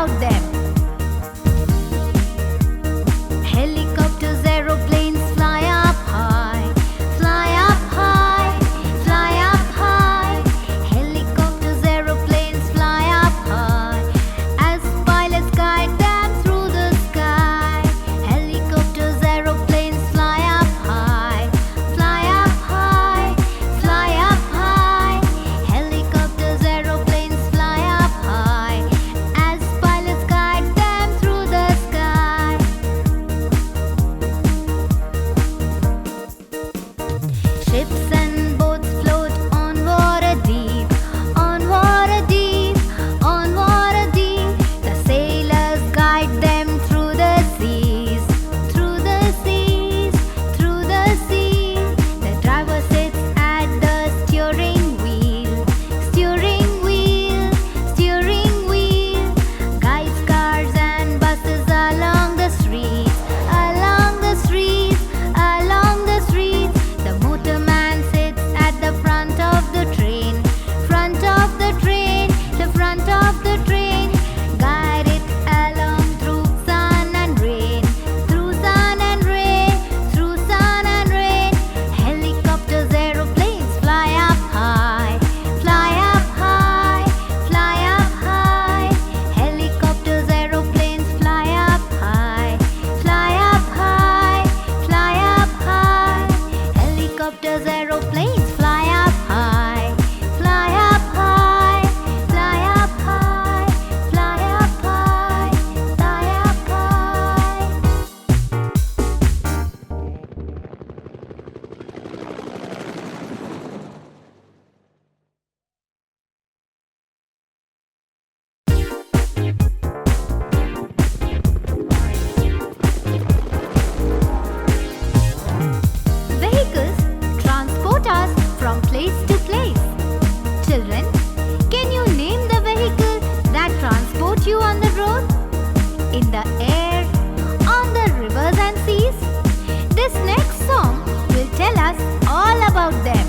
about them. Helicopters, aeroplanes fly up high, fly up high, fly up high. Helicopters, aeroplanes fly up high as pilots guide them through the sky. Helicopters, aeroplanes fly up high, fly up high, fly up high. Helicopters, aeroplanes fly up high as pilots guide them through the sky. Ships and boats float on water deep, on water deep, on water deep. The sailors guide them through the seas, through the seas, through the seas. The driver sits at the steering wheel, steering wheel, steering wheel. Guides cars and buses along the streets, along the streets, along the streets. The motorman sits at the front of the train, front of the train, the front of the train. Guide it along through sun and rain, through sun and rain, through sun and rain. Helicopters, aeroplanes fly up high, fly up high, fly up high. Helicopters, aeroplanes fly up high, fly up high, fly up high. Helicopters, aeroplanes fly up high, fly up high, fly up high, fly up high, fly up high. Vehicles transport us from place to place. Children, can you name the vehicle that transport you on the road, in the air, on the rivers and seas? This next song will tell us all about them.